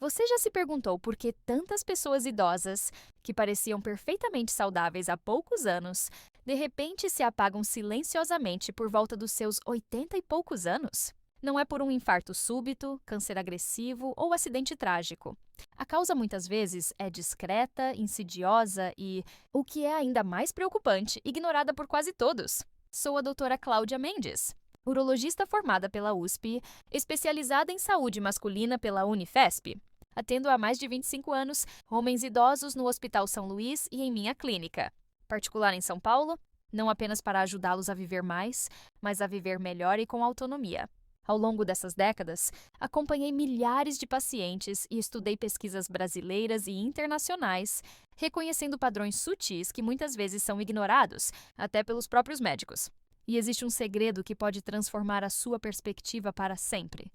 Você já se perguntou por que tantas pessoas idosas, que pareciam perfeitamente saudáveis há poucos anos, de repente se apagam silenciosamente por volta dos seus 80 e poucos anos? Não é por um infarto súbito, câncer agressivo ou acidente trágico. A causa muitas vezes é discreta, insidiosa e, o que é ainda mais preocupante, ignorada por quase todos. Sou a doutora Cláudia Mendes, urologista formada pela USP, especializada em saúde masculina pela Unifesp. Atendo há mais de 25 anos homens idosos no Hospital São Luís e em minha clínica, particular em São Paulo, não apenas para ajudá-los a viver mais, mas a viver melhor e com autonomia. Ao longo dessas décadas, acompanhei milhares de pacientes e estudei pesquisas brasileiras e internacionais, reconhecendo padrões sutis que muitas vezes são ignorados, até pelos próprios médicos. E existe um segredo que pode transformar a sua perspectiva para sempre.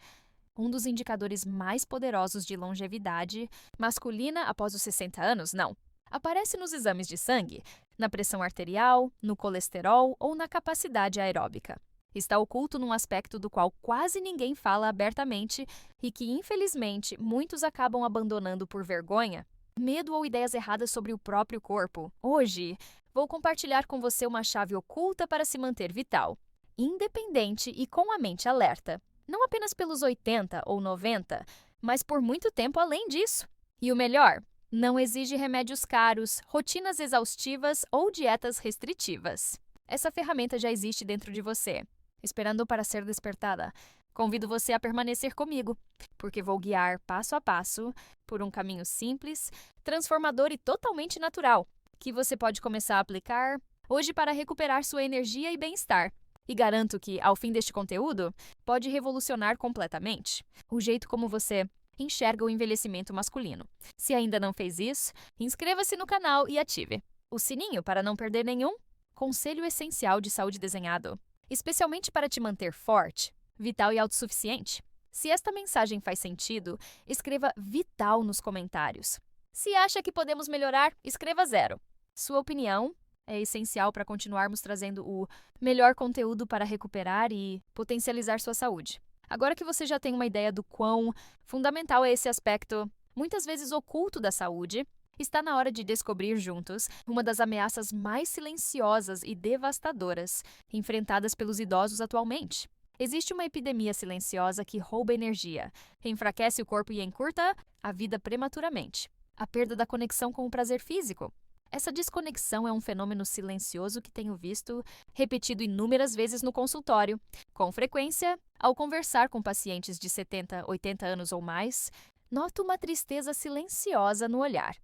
Um dos indicadores mais poderosos de longevidade masculina após os 60 anos, não. Aparece nos exames de sangue, na pressão arterial, no colesterol ou na capacidade aeróbica. Está oculto num aspecto do qual quase ninguém fala abertamente e que, infelizmente, muitos acabam abandonando por vergonha, medo ou ideias erradas sobre o próprio corpo. Hoje, vou compartilhar com você uma chave oculta para se manter vital, independente e com a mente alerta. Não apenas pelos 80 ou 90, mas por muito tempo além disso. E o melhor, não exige remédios caros, rotinas exaustivas ou dietas restritivas. Essa ferramenta já existe dentro de você, esperando para ser despertada. Convido você a permanecer comigo, porque vou guiar passo a passo por um caminho simples, transformador e totalmente natural, que você pode começar a aplicar hoje para recuperar sua energia e bem-estar. E garanto que, ao fim deste conteúdo, pode revolucionar completamente o jeito como você enxerga o envelhecimento masculino. Se ainda não fez isso, inscreva-se no canal e ative o sininho para não perder nenhum conselho essencial de saúde desenhado, especialmente para te manter forte, vital e autossuficiente. Se esta mensagem faz sentido, escreva vital nos comentários. Se acha que podemos melhorar, escreva 0. Sua opinião é essencial para continuarmos trazendo o melhor conteúdo para recuperar e potencializar sua saúde. Agora que você já tem uma ideia do quão fundamental é esse aspecto, muitas vezes oculto da saúde, está na hora de descobrir juntos uma das ameaças mais silenciosas e devastadoras enfrentadas pelos idosos atualmente. Existe uma epidemia silenciosa que rouba energia, enfraquece o corpo e encurta a vida prematuramente. A perda da conexão com o prazer físico. Essa desconexão é um fenômeno silencioso que tenho visto repetido inúmeras vezes no consultório. Com frequência, ao conversar com pacientes de 70, 80 anos ou mais, noto uma tristeza silenciosa no olhar,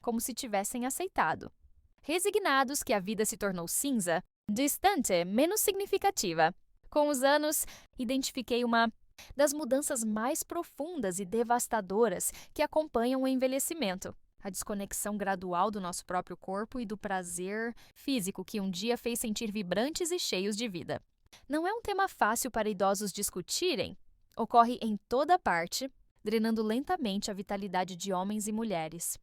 como se tivessem aceitado. Resignados que a vida se tornou cinza, distante, menos significativa. Com os anos, identifiquei uma das mudanças mais profundas e devastadoras que acompanham o envelhecimento. A desconexão gradual do nosso próprio corpo e do prazer físico que um dia fez sentir vibrantes e cheios de vida. Não é um tema fácil para idosos discutirem. Ocorre em toda parte, drenando lentamente a vitalidade de homens e mulheres,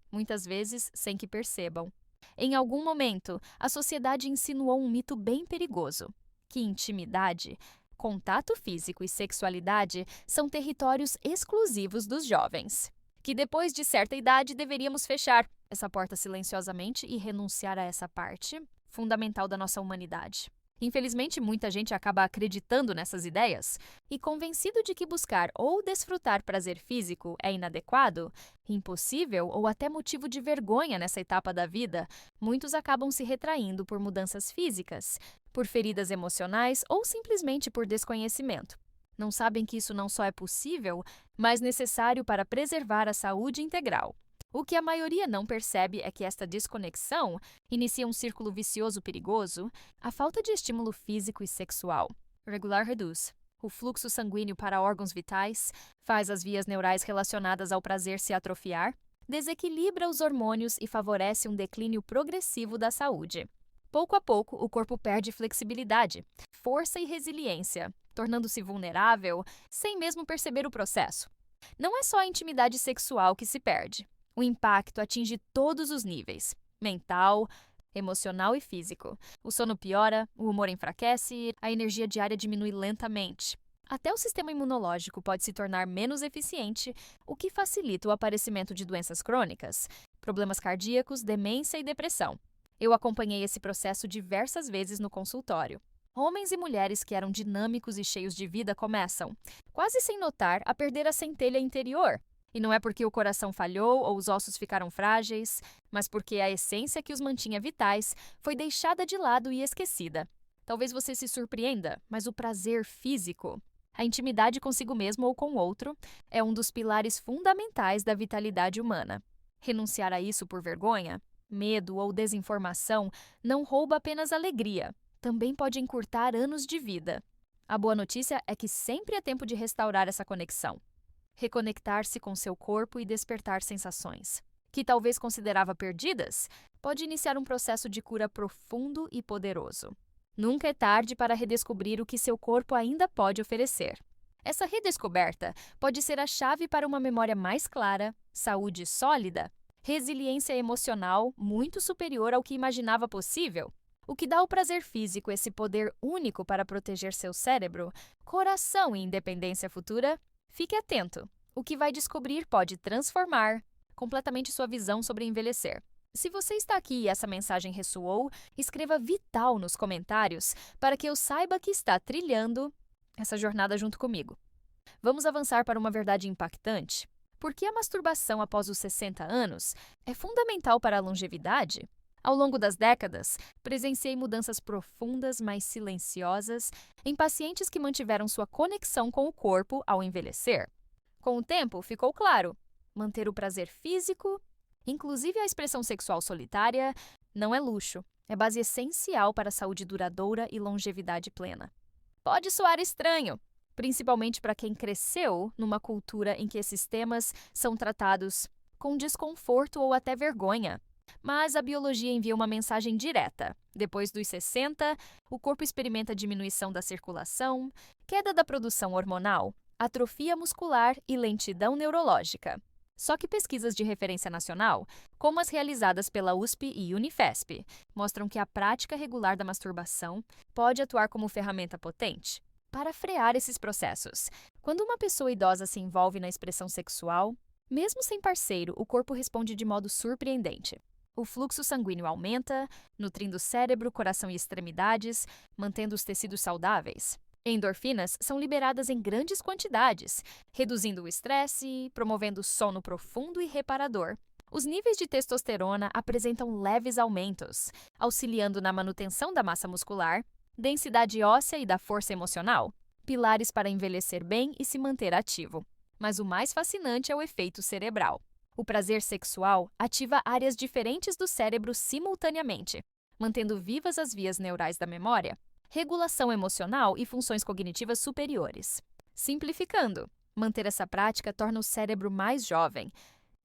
muitas vezes sem que percebam. Em algum momento, a sociedade insinuou um mito bem perigoso, que intimidade, contato físico e sexualidade são territórios exclusivos dos jovens. Que depois de certa idade deveríamos fechar essa porta silenciosamente e renunciar a essa parte fundamental da nossa humanidade. Infelizmente, muita gente acaba acreditando nessas ideias e convencido de que buscar ou desfrutar prazer físico é inadequado, impossível ou até motivo de vergonha nessa etapa da vida, muitos acabam se retraindo por mudanças físicas, por feridas emocionais ou simplesmente por desconhecimento. Não sabem que isso não só é possível, mas necessário para preservar a saúde integral. O que a maioria não percebe é que esta desconexão inicia um círculo vicioso perigoso. A falta de estímulo físico e sexual regular reduz o fluxo sanguíneo para órgãos vitais, faz as vias neurais relacionadas ao prazer se atrofiar, desequilibra os hormônios e favorece um declínio progressivo da saúde. Pouco a pouco, o corpo perde flexibilidade, força e resiliência, tornando-se vulnerável sem mesmo perceber o processo. Não é só a intimidade sexual que se perde. O impacto atinge todos os níveis: mental, emocional e físico. O sono piora, o humor enfraquece, a energia diária diminui lentamente. Até o sistema imunológico pode se tornar menos eficiente, o que facilita o aparecimento de doenças crônicas, problemas cardíacos, demência e depressão. Eu acompanhei esse processo diversas vezes no consultório. Homens e mulheres que eram dinâmicos e cheios de vida começam, quase sem notar, a perder a centelha interior. E não é porque o coração falhou ou os ossos ficaram frágeis, mas porque a essência que os mantinha vitais foi deixada de lado e esquecida. Talvez você se surpreenda, mas o prazer físico, a intimidade consigo mesmo ou com o outro, é um dos pilares fundamentais da vitalidade humana. Renunciar a isso por vergonha, medo ou desinformação não rouba apenas alegria, também pode encurtar anos de vida. A boa notícia é que sempre é tempo de restaurar essa conexão. Reconectar-se com seu corpo e despertar sensações, que talvez considerava perdidas, pode iniciar um processo de cura profundo e poderoso. Nunca é tarde para redescobrir o que seu corpo ainda pode oferecer. Essa redescoberta pode ser a chave para uma memória mais clara, saúde sólida, resiliência emocional muito superior ao que imaginava possível. O que dá ao prazer físico esse poder único para proteger seu cérebro, coração e independência futura? Fique atento. O que vai descobrir pode transformar completamente sua visão sobre envelhecer. Se você está aqui e essa mensagem ressoou, escreva Vital nos comentários para que eu saiba que está trilhando essa jornada junto comigo. Vamos avançar para uma verdade impactante. Por que a masturbação após os 60 anos é fundamental para a longevidade? Ao longo das décadas, presenciei mudanças profundas, mas silenciosas, em pacientes que mantiveram sua conexão com o corpo ao envelhecer. Com o tempo, ficou claro: manter o prazer físico, inclusive a expressão sexual solitária, não é luxo, é base essencial para a saúde duradoura e longevidade plena. Pode soar estranho, principalmente para quem cresceu numa cultura em que esses temas são tratados com desconforto ou até vergonha. Mas a biologia envia uma mensagem direta. Depois dos 60, o corpo experimenta diminuição da circulação, queda da produção hormonal, atrofia muscular e lentidão neurológica. Só que pesquisas de referência nacional, como as realizadas pela USP e Unifesp, mostram que a prática regular da masturbação pode atuar como ferramenta potente para frear esses processos. Quando uma pessoa idosa se envolve na expressão sexual, mesmo sem parceiro, o corpo responde de modo surpreendente. O fluxo sanguíneo aumenta, nutrindo o cérebro, coração e extremidades, mantendo os tecidos saudáveis. Endorfinas são liberadas em grandes quantidades, reduzindo o estresse, promovendo sono profundo e reparador. Os níveis de testosterona apresentam leves aumentos, auxiliando na manutenção da massa muscular, densidade óssea e da força emocional, pilares para envelhecer bem e se manter ativo. Mas o mais fascinante é o efeito cerebral. O prazer sexual ativa áreas diferentes do cérebro simultaneamente, mantendo vivas as vias neurais da memória, regulação emocional e funções cognitivas superiores. Simplificando, manter essa prática torna o cérebro mais jovem,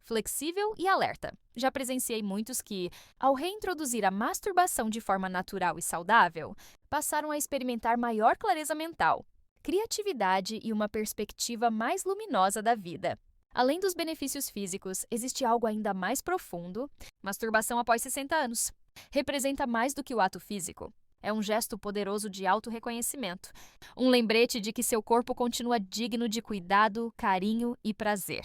flexível e alerta. Já presenciei muitos que, ao reintroduzir a masturbação de forma natural e saudável, passaram a experimentar maior clareza mental, criatividade e uma perspectiva mais luminosa da vida. Além dos benefícios físicos, existe algo ainda mais profundo. Masturbação após 60 anos. Representa mais do que o ato físico. É um gesto poderoso de autorreconhecimento. Um lembrete de que seu corpo continua digno de cuidado, carinho e prazer.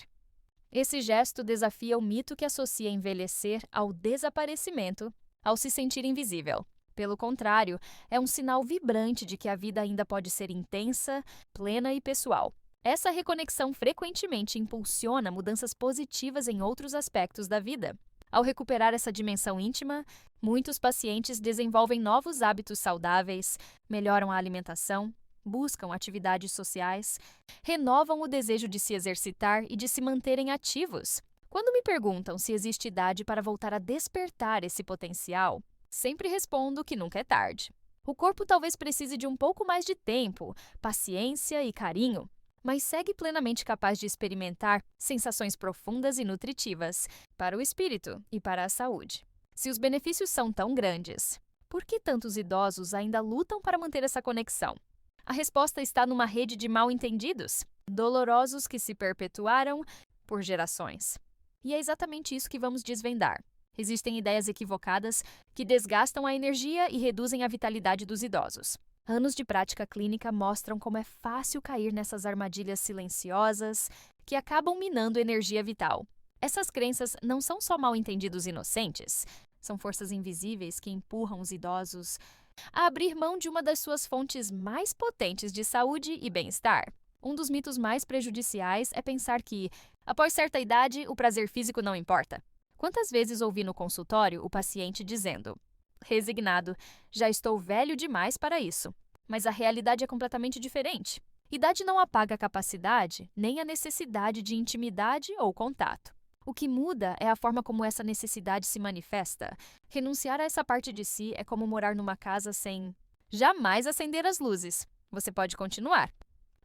Esse gesto desafia o mito que associa envelhecer ao desaparecimento, ao se sentir invisível. Pelo contrário, é um sinal vibrante de que a vida ainda pode ser intensa, plena e pessoal. Essa reconexão frequentemente impulsiona mudanças positivas em outros aspectos da vida. Ao recuperar essa dimensão íntima, muitos pacientes desenvolvem novos hábitos saudáveis, melhoram a alimentação, buscam atividades sociais, renovam o desejo de se exercitar e de se manterem ativos. Quando me perguntam se existe idade para voltar a despertar esse potencial, sempre respondo que nunca é tarde. O corpo talvez precise de um pouco mais de tempo, paciência e carinho, mas segue plenamente capaz de experimentar sensações profundas e nutritivas para o espírito e para a saúde. Se os benefícios são tão grandes, por que tantos idosos ainda lutam para manter essa conexão? A resposta está numa rede de mal-entendidos, dolorosos que se perpetuaram por gerações. E é exatamente isso que vamos desvendar. Existem ideias equivocadas que desgastam a energia e reduzem a vitalidade dos idosos. Anos de prática clínica mostram como é fácil cair nessas armadilhas silenciosas que acabam minando energia vital. Essas crenças não são só mal-entendidos inocentes, são forças invisíveis que empurram os idosos a abrir mão de uma das suas fontes mais potentes de saúde e bem-estar. Um dos mitos mais prejudiciais é pensar que, após certa idade, o prazer físico não importa. Quantas vezes ouvi no consultório o paciente dizendo: resignado, já estou velho demais para isso. Mas a realidade é completamente diferente. Idade não apaga a capacidade, nem a necessidade de intimidade ou contato. O que muda é a forma como essa necessidade se manifesta. Renunciar a essa parte de si é como morar numa casa sem jamais acender as luzes. Você pode continuar,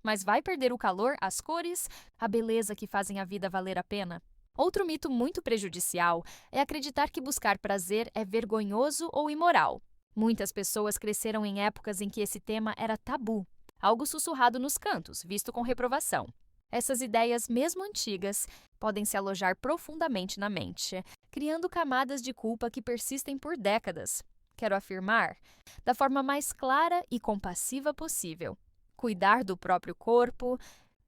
mas vai perder o calor, as cores, a beleza que fazem a vida valer a pena. Outro mito muito prejudicial é acreditar que buscar prazer é vergonhoso ou imoral. Muitas pessoas cresceram em épocas em que esse tema era tabu, algo sussurrado nos cantos, visto com reprovação. Essas ideias, mesmo antigas, podem se alojar profundamente na mente, criando camadas de culpa que persistem por décadas. Quero afirmar, da forma mais clara e compassiva possível: cuidar do próprio corpo,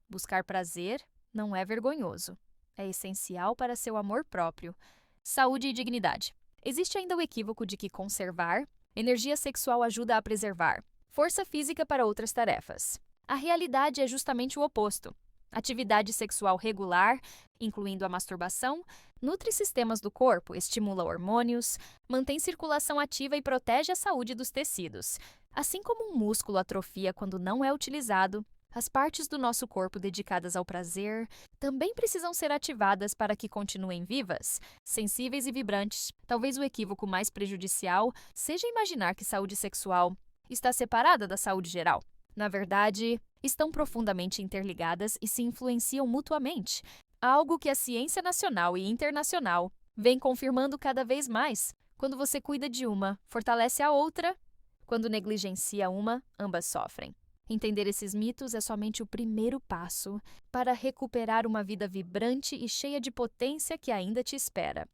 buscar prazer, não é vergonhoso. É essencial para seu amor próprio, saúde e dignidade. Existe ainda o equívoco de que conservar energia sexual ajuda a preservar força física para outras tarefas. A realidade é justamente o oposto. Atividade sexual regular, incluindo a masturbação, nutre sistemas do corpo, estimula hormônios, mantém circulação ativa e protege a saúde dos tecidos. Assim como um músculo atrofia quando não é utilizado, as partes do nosso corpo dedicadas ao prazer também precisam ser ativadas para que continuem vivas, sensíveis e vibrantes. Talvez o equívoco mais prejudicial seja imaginar que saúde sexual está separada da saúde geral. Na verdade, estão profundamente interligadas e se influenciam mutuamente, algo que a ciência nacional e internacional vem confirmando cada vez mais. Quando você cuida de uma, fortalece a outra. Quando negligencia uma, ambas sofrem. Entender esses mitos é somente o primeiro passo para recuperar uma vida vibrante e cheia de potência que ainda te espera.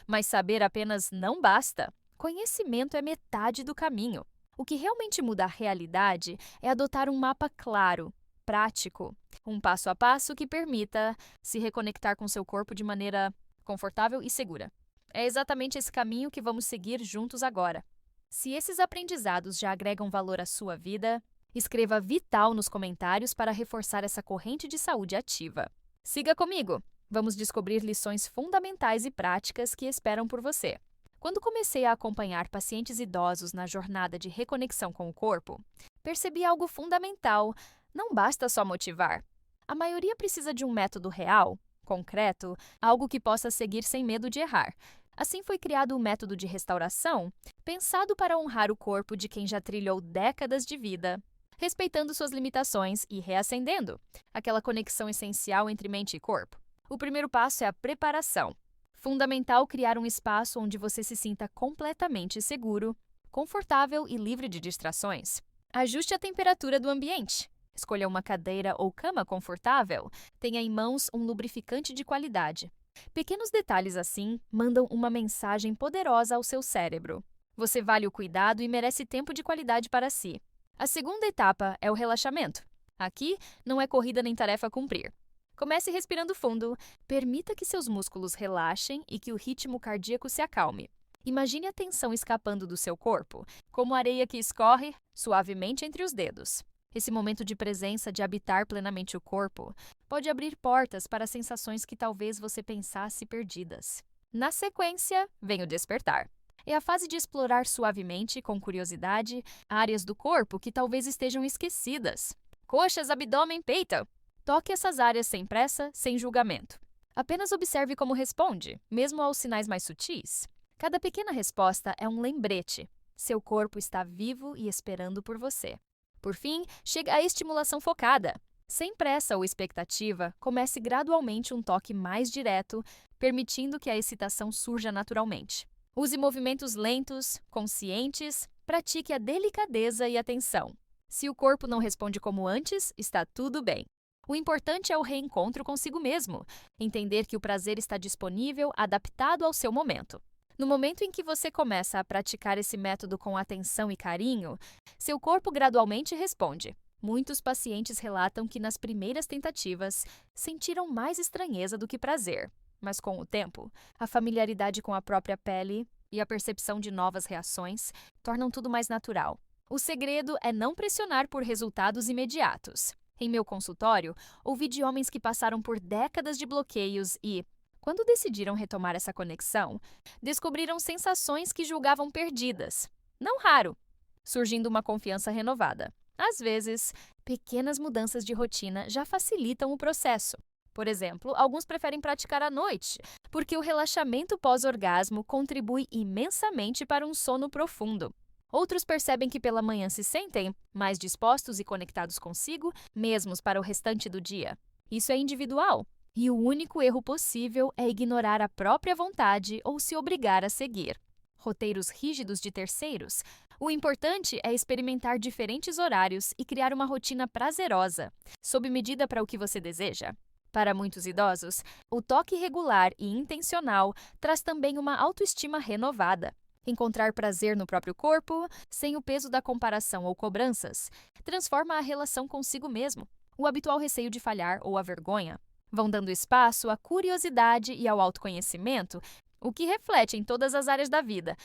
Mas saber apenas não basta. Conhecimento é metade do caminho. O que realmente muda a realidade é adotar um mapa claro, prático, um passo a passo que permita se reconectar com seu corpo de maneira confortável e segura. É exatamente esse caminho que vamos seguir juntos agora. Se esses aprendizados já agregam valor à sua vida, escreva Vital nos comentários para reforçar essa corrente de saúde ativa. Siga comigo! Vamos descobrir lições fundamentais e práticas que esperam por você. Quando comecei a acompanhar pacientes idosos na jornada de reconexão com o corpo, percebi algo fundamental: não basta só motivar. A maioria precisa de um método real, concreto, algo que possa seguir sem medo de errar. Assim foi criado o método de restauração, pensado para honrar o corpo de quem já trilhou décadas de vida, respeitando suas limitações e reacendendo aquela conexão essencial entre mente e corpo. O primeiro passo é a preparação. Fundamental criar um espaço onde você se sinta completamente seguro, confortável e livre de distrações. Ajuste a temperatura do ambiente. Escolha uma cadeira ou cama confortável. Tenha em mãos um lubrificante de qualidade. Pequenos detalhes assim mandam uma mensagem poderosa ao seu cérebro. Você vale o cuidado e merece tempo de qualidade para si. A segunda etapa é o relaxamento. Aqui não é corrida nem tarefa a cumprir. Comece respirando fundo, permita que seus músculos relaxem e que o ritmo cardíaco se acalme. Imagine a tensão escapando do seu corpo, como areia que escorre suavemente entre os dedos. Esse momento de presença, de habitar plenamente o corpo, pode abrir portas para sensações que talvez você pensasse perdidas. Na sequência, vem o despertar. É a fase de explorar suavemente, com curiosidade, áreas do corpo que talvez estejam esquecidas. Coxas, abdômen, peito. Toque essas áreas sem pressa, sem julgamento. Apenas observe como responde, mesmo aos sinais mais sutis. Cada pequena resposta é um lembrete. Seu corpo está vivo e esperando por você. Por fim, chega a estimulação focada. Sem pressa ou expectativa, comece gradualmente um toque mais direto, permitindo que a excitação surja naturalmente. Use movimentos lentos, conscientes, pratique a delicadeza e atenção. Se o corpo não responde como antes, está tudo bem. O importante é o reencontro consigo mesmo, entender que o prazer está disponível, adaptado ao seu momento. No momento em que você começa a praticar esse método com atenção e carinho, seu corpo gradualmente responde. Muitos pacientes relatam que nas primeiras tentativas sentiram mais estranheza do que prazer, mas com o tempo, a familiaridade com a própria pele e a percepção de novas reações tornam tudo mais natural. O segredo é não pressionar por resultados imediatos. Em meu consultório, ouvi de homens que passaram por décadas de bloqueios e, quando decidiram retomar essa conexão, descobriram sensações que julgavam perdidas. Não raro, surgindo uma confiança renovada. Às vezes, pequenas mudanças de rotina já facilitam o processo. Por exemplo, alguns preferem praticar à noite, porque o relaxamento pós-orgasmo contribui imensamente para um sono profundo. Outros percebem que pela manhã se sentem mais dispostos e conectados consigo, mesmo para o restante do dia. Isso é individual, e o único erro possível é ignorar a própria vontade ou se obrigar a seguir roteiros rígidos de terceiros. O importante é experimentar diferentes horários e criar uma rotina prazerosa, sob medida para o que você deseja. Para muitos idosos, o toque regular e intencional traz também uma autoestima renovada. Encontrar prazer no próprio corpo, sem o peso da comparação ou cobranças, transforma a relação consigo mesmo. O habitual receio de falhar ou a vergonha vão dando espaço à curiosidade e ao autoconhecimento, o que reflete em todas as áreas da vida,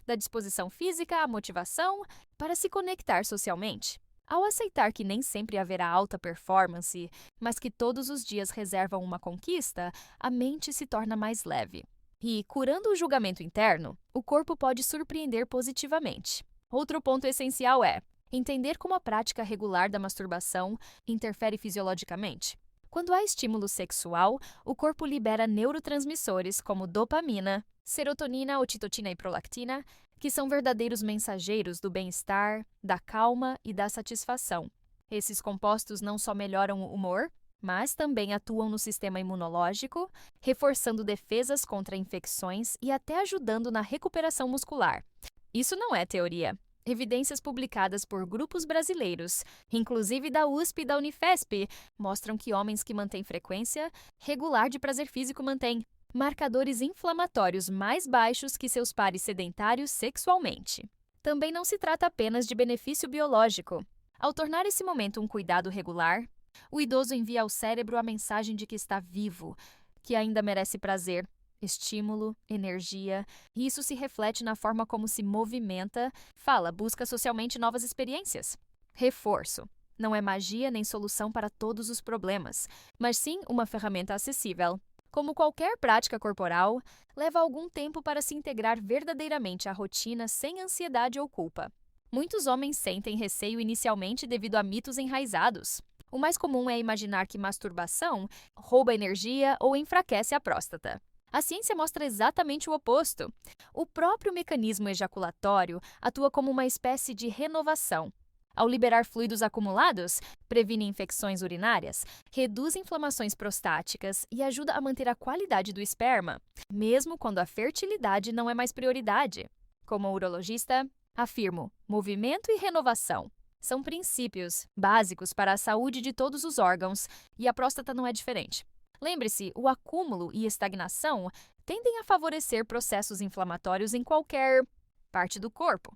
da disposição física à motivação para se conectar socialmente. Ao aceitar que nem sempre haverá alta performance, mas que todos os dias reservam uma conquista, a mente se torna mais leve. E, curando o julgamento interno, o corpo pode surpreender positivamente. Outro ponto essencial é entender como a prática regular da masturbação interfere fisiologicamente. Quando há estímulo sexual, o corpo libera neurotransmissores como dopamina, serotonina, ocitocina e prolactina, que são verdadeiros mensageiros do bem-estar, da calma e da satisfação. Esses compostos não só melhoram o humor, mas também atuam no sistema imunológico, reforçando defesas contra infecções e até ajudando na recuperação muscular. Isso não é teoria. Evidências publicadas por grupos brasileiros, inclusive da USP e da Unifesp, mostram que homens que mantêm frequência regular de prazer físico mantêm marcadores inflamatórios mais baixos que seus pares sedentários sexualmente. Também não se trata apenas de benefício biológico. Ao tornar esse momento um cuidado regular, o idoso envia ao cérebro a mensagem de que está vivo, que ainda merece prazer, estímulo, energia, e isso se reflete na forma como se movimenta, fala, busca socialmente novas experiências. Reforço. Não é magia nem solução para todos os problemas, mas sim uma ferramenta acessível. Como qualquer prática corporal, leva algum tempo para se integrar verdadeiramente à rotina sem ansiedade ou culpa. Muitos homens sentem receio inicialmente devido a mitos enraizados. O mais comum é imaginar que masturbação rouba energia ou enfraquece a próstata. A ciência mostra exatamente o oposto. O próprio mecanismo ejaculatório atua como uma espécie de renovação. Ao liberar fluidos acumulados, previne infecções urinárias, reduz inflamações prostáticas e ajuda a manter a qualidade do esperma, mesmo quando a fertilidade não é mais prioridade. Como urologista, afirmo: movimento e renovação são princípios básicos para a saúde de todos os órgãos, e a próstata não é diferente. Lembre-se, o acúmulo e estagnação tendem a favorecer processos inflamatórios em qualquer parte do corpo.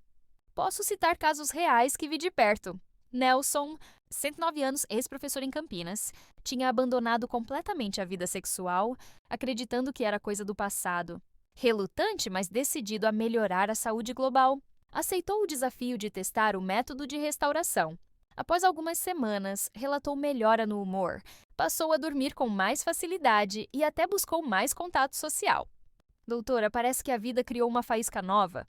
Posso citar casos reais que vi de perto. Nelson, 109 anos, ex-professor em Campinas, tinha abandonado completamente a vida sexual, acreditando que era coisa do passado. Relutante, mas decidido a melhorar a saúde global, aceitou o desafio de testar o método de restauração. Após algumas semanas, relatou melhora no humor, passou a dormir com mais facilidade e até buscou mais contato social. Doutora, parece que a vida criou uma faísca nova.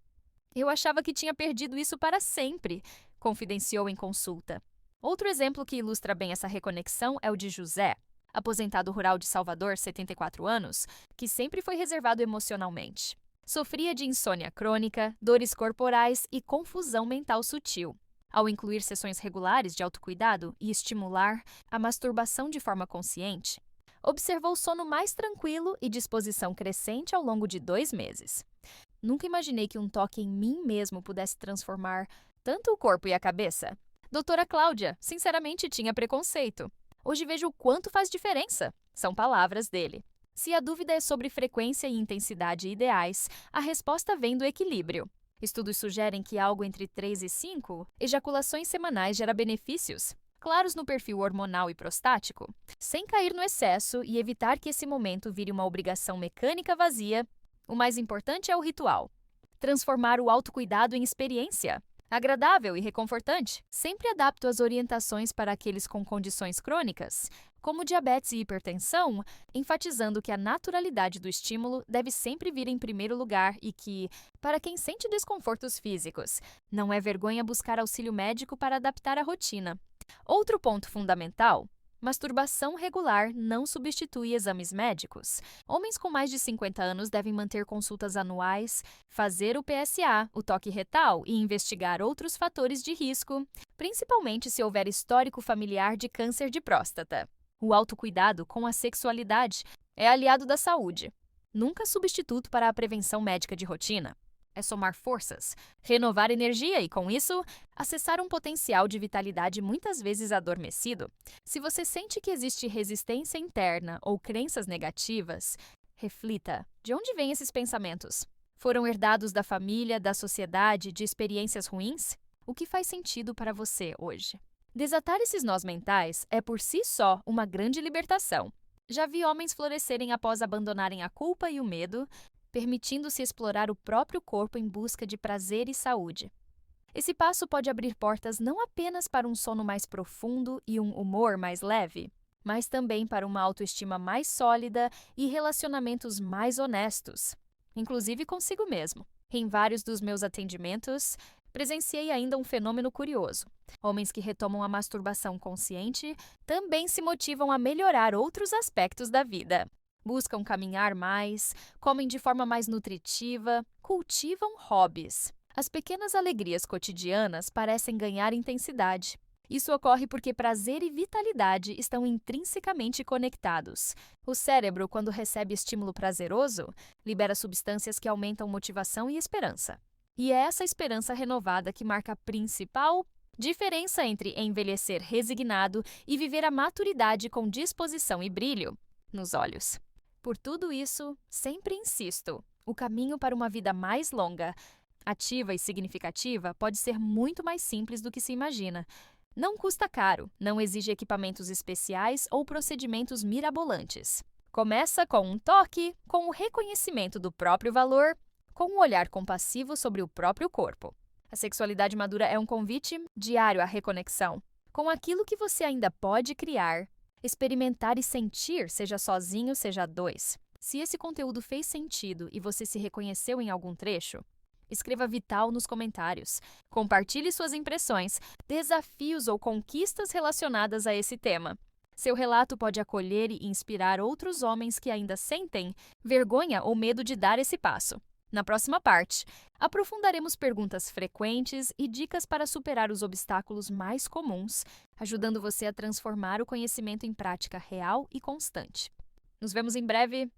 Eu achava que tinha perdido isso para sempre, confidenciou em consulta. Outro exemplo que ilustra bem essa reconexão é o de José, aposentado rural de Salvador, 74 anos, que sempre foi reservado emocionalmente. Sofria de insônia crônica, dores corporais e confusão mental sutil. Ao incluir sessões regulares de autocuidado e estimular a masturbação de forma consciente, observou sono mais tranquilo e disposição crescente ao longo de 2 meses. Nunca imaginei que um toque em mim mesmo pudesse transformar tanto o corpo e a cabeça. Doutora Cláudia, sinceramente tinha preconceito. Hoje vejo o quanto faz diferença. São palavras dele. Se a dúvida é sobre frequência e intensidade ideais, a resposta vem do equilíbrio. Estudos sugerem que algo entre 3 e 5 ejaculações semanais gera benefícios claros no perfil hormonal e prostático, sem cair no excesso e evitar que esse momento vire uma obrigação mecânica vazia. O mais importante é o ritual. Transformar o autocuidado em experiência agradável e reconfortante. Sempre adapto as orientações para aqueles com condições crônicas, como diabetes e hipertensão, enfatizando que a naturalidade do estímulo deve sempre vir em primeiro lugar e que, para quem sente desconfortos físicos, não é vergonha buscar auxílio médico para adaptar a rotina. Outro ponto fundamental: masturbação regular não substitui exames médicos. Homens com mais de 50 anos devem manter consultas anuais, fazer o PSA, o toque retal e investigar outros fatores de risco, principalmente se houver histórico familiar de câncer de próstata. O autocuidado com a sexualidade é aliado da saúde, nunca substituto para a prevenção médica de rotina. É somar forças, renovar energia e, com isso, acessar um potencial de vitalidade muitas vezes adormecido. Se você sente que existe resistência interna ou crenças negativas, reflita: de onde vêm esses pensamentos? Foram herdados da família, da sociedade, de experiências ruins? O que faz sentido para você hoje? Desatar esses nós mentais é por si só uma grande libertação. Já vi homens florescerem após abandonarem a culpa e o medo, permitindo-se explorar o próprio corpo em busca de prazer e saúde. Esse passo pode abrir portas não apenas para um sono mais profundo e um humor mais leve, mas também para uma autoestima mais sólida e relacionamentos mais honestos, inclusive consigo mesmo. Em vários dos meus atendimentos, presenciei ainda um fenômeno curioso. Homens que retomam a masturbação consciente também se motivam a melhorar outros aspectos da vida. Buscam caminhar mais, comem de forma mais nutritiva, cultivam hobbies. As pequenas alegrias cotidianas parecem ganhar intensidade. Isso ocorre porque prazer e vitalidade estão intrinsecamente conectados. O cérebro, quando recebe estímulo prazeroso, libera substâncias que aumentam motivação e esperança. E é essa esperança renovada que marca a principal diferença entre envelhecer resignado e viver a maturidade com disposição e brilho nos olhos. Por tudo isso, sempre insisto: o caminho para uma vida mais longa, ativa e significativa pode ser muito mais simples do que se imagina. Não custa caro, não exige equipamentos especiais ou procedimentos mirabolantes. Começa com um toque, com o reconhecimento do próprio valor, com um olhar compassivo sobre o próprio corpo. A sexualidade madura é um convite diário à reconexão com aquilo que você ainda pode criar, experimentar e sentir, seja sozinho, seja a dois. Se esse conteúdo fez sentido e você se reconheceu em algum trecho, escreva Vital nos comentários. Compartilhe suas impressões, desafios ou conquistas relacionadas a esse tema. Seu relato pode acolher e inspirar outros homens que ainda sentem vergonha ou medo de dar esse passo. Na próxima parte, aprofundaremos perguntas frequentes e dicas para superar os obstáculos mais comuns, ajudando você a transformar o conhecimento em prática real e constante. Nos vemos em breve!